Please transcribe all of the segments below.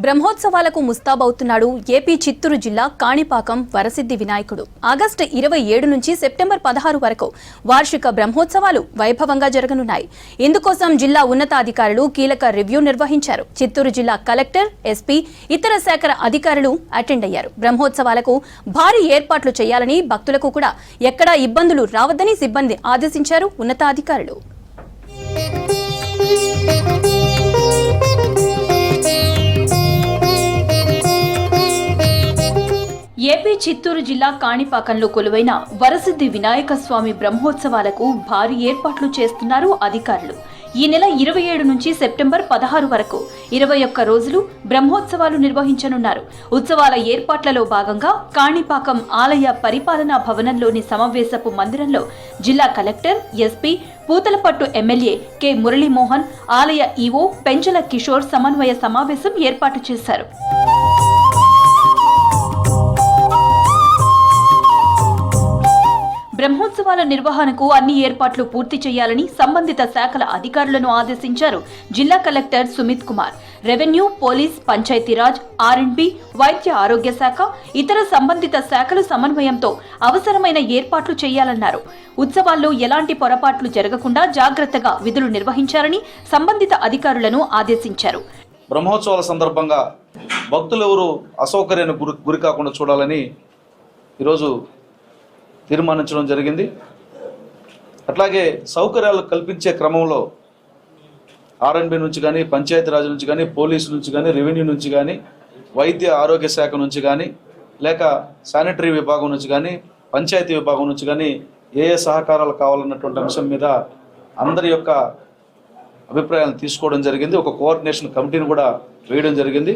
బ్రహ్మోత్సవాలకు ముస్తాబవుతున్నాడు AP Chittoor జిల్లా కాణిపాకం వరసిద్ధి వినాయకుడు. August 27 నుంచి సెప్టెంబర్ 16 వరకు వార్షిక బ్రహ్మోత్సవాలు వైభవంగా జరగనున్నాయి. ఇందుకోసం జిల్లా ఉన్నతాధికారులు కీలక రివ్యూ నిర్వహించారు. చిత్తూరు జిల్లా కలెక్టర్, ఎస్పీ, ఇతర శాఖల అధికారులు అటెండ్ అయ్యారు. బ్రహ్మోత్సవాలకు భారీ ఏర్పాట్లు చేయాలని, భక్తులకు కూడా ఎక్కడా ఇబ్బందులు రావద్దని సిబ్బంది ఆదేశించారు ఉన్నతాధికారులు. ఏపీ చిత్తూరు జిల్లా కాణిపాకంలో కొలువైన వరసిద్ధి వినాయక స్వామి బ్రహ్మోత్సవాలకు భారీ ఏర్పాట్లు చేస్తున్నారు అధికారులు. ఈ నెల 27 నుంచి సెప్టెంబర్ 16 వరకు 21 రోజులు బ్రహ్మోత్సవాలు నిర్వహించనున్నారు. ఉత్సవాల ఏర్పాట్లలో భాగంగా కాణిపాకం ఆలయ పరిపాలనా భవనంలోని సమావేశపు మందిరంలో జిల్లా collector, SP, Puthalapattu MLA K Muralimohan, ఆలయ ఈవో పెంచల కిషోర్ సమన్వయ సమావేశం ఏర్పాటు చేశారు. బ్రహ్మోత్సవాల నిర్వహణకు అన్ని ఏర్పాట్లు పూర్తి చేయాలని సంబంధిత శాఖల అధికారులను ఆదేశించారు జిల్లా collector Sumit Kumar. Revenue, police, Panchayati Raj, R&B, వైద్య ఆరోగ్య శాఖ, ఇతర సంబంధిత శాఖల సమన్వయంతో అవసరమైన ఏర్పాట్లు చేయాలన్నారు. ఉత్సవాల్లో ఎలాంటి పొరపాట్లు జరగకుండా జాగ్రత్తగా విధులు నిర్వహించాలని సంబంధిత అధికారులను ఆదేశించారు. బ్రహ్మోత్సవాల సందర్భంగా భక్తులెవరూ అసౌకర్యానికి గురి కాకుండా చూడాలని ఈరోజు తీర్మానించడం జరిగింది. అట్లాగే సౌకర్యాలు కల్పించే క్రమంలో R&B నుంచి కానీ, పంచాయతీరాజ్ నుంచి కానీ, పోలీసు నుంచి కానీ, రెవెన్యూ నుంచి కానీ, వైద్య ఆరోగ్య శాఖ నుంచి కానీ, లేక శానిటరీ విభాగం నుంచి కానీ, పంచాయతీ విభాగం నుంచి కానీ ఏ సహకారాలు కావాలన్నటువంటి అంశం మీద అందరి యొక్క అభిప్రాయాలను తీసుకోవడం జరిగింది. ఒక కోఆర్డినేషన్ కమిటీని కూడా వేయడం జరిగింది.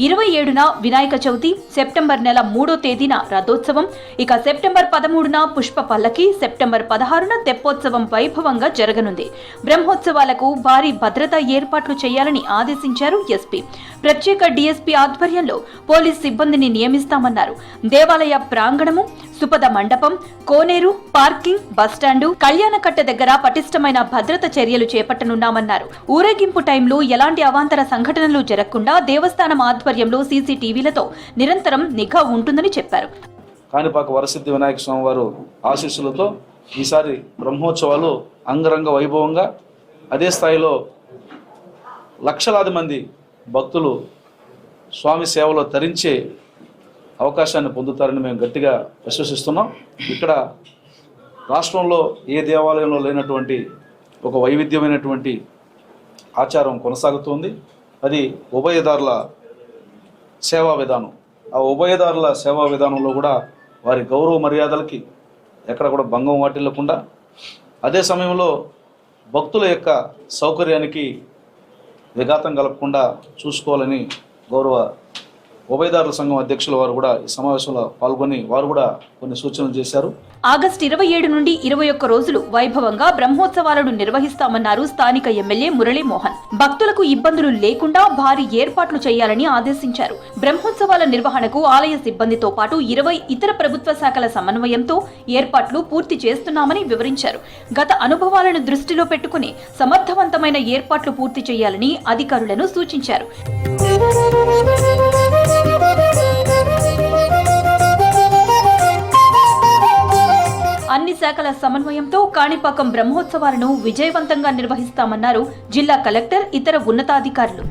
27న వినాయక చవితి, సెప్టెంబర్ నెల 3వ తేదీన రథోత్సవం, ఇక సెప్టెంబర్ 13న పుష్ప పల్లకి, సెప్టెంబర్ 16న తెప్పోత్సవం వైభవంగా జరగనుంది. బ్రహ్మోత్సవాలకు భారీ భద్రతా ఏర్పాట్లు చేయాలని ఆదేశించారు ఎస్పీ. ప్రత్యేక డీఎస్పీ ఆధ్వర్యంలో పోలీస్ సిబ్బందిని నియమిస్తామన్నారు. దేవాలయ ప్రాంగణము, సుపద మండపం, కోనేరు, పార్కింగ్, బస్టాండు, కళ్యాణకట్ట దగ్గర పటిష్టమైన భద్రత చర్యలు చేపట్టనున్నామన్నారు. ఊరేగింపు టైంలో ఎలాంటి అవాంతర సంఘటనలు జరగకుండా దేవస్థానం ఆధ్వర్యంలో సీసీటీవీలతో నిరంతరం నిఘా ఉంటుందని చెప్పారు. కాణిపాక వరసిద్ధి వినాయక స్వామి వారు ఆశీస్సులతో ఈసారి బ్రహ్మోత్సవాలు అంగరంగ వైభవంగా, అదే స్థాయిలో లక్షలాది మంది భక్తులు స్వామి సేవలో తరించే అవకాశాన్ని పొందుతారని మేము గట్టిగా విశ్వసిస్తున్నాం. ఇక్కడ రాష్ట్రంలో ఏ దేవాలయంలో లేనటువంటి ఒక వైవిధ్యమైనటువంటి ఆచారం కొనసాగుతోంది. అది ఉభయదారుల సేవా విధానం. ఆ ఉభయదారుల సేవా విధానంలో కూడా వారి గౌరవ మర్యాదలకి ఎక్కడ కూడా భంగం వాటిల్లకుండా, అదే సమయంలో భక్తుల యొక్క సౌకర్యానికి విఘాతం కలగకుండా చూసుకోవాలని గౌరవ ఉభయదారుల సంఘం అధ్యక్షుల వారు కూడా ఈ సమావేశంలో పాల్గొని వారు కూడా కొన్ని సూచనలు చేశారు. ఆగస్టు 27 నుండి 21 రోజులు వైభవంగా బ్రహ్మోత్సవాలను నిర్వహిస్తామన్నారు స్థానిక ఎమ్మెల్యే మురళీమోహన్. భక్తులకు ఇబ్బందులు లేకుండా భారీ ఏర్పాట్లు చేయాలని ఆదేశించారు. బ్రహ్మోత్సవాల నిర్వహణకు ఆలయ సిబ్బందితో పాటు 20 ఇతర ప్రభుత్వ శాఖల సమన్వయంతో ఏర్పాట్లు పూర్తి చేస్తున్నామని వివరించారు. గత అనుభవాలను దృష్టిలో పెట్టుకుని సమర్థవంతమైన ఏర్పాట్లు పూర్తి చేయాలని అధికారులను సూచించారు. అన్ని శాఖల సమన్వయంతో కాణిపాకం బ్రహ్మోత్సవాలను విజయవంతంగా నిర్వహిస్తామన్నారు జిల్లా కలెక్టర్, ఇతర ఉన్నతాధికారులు.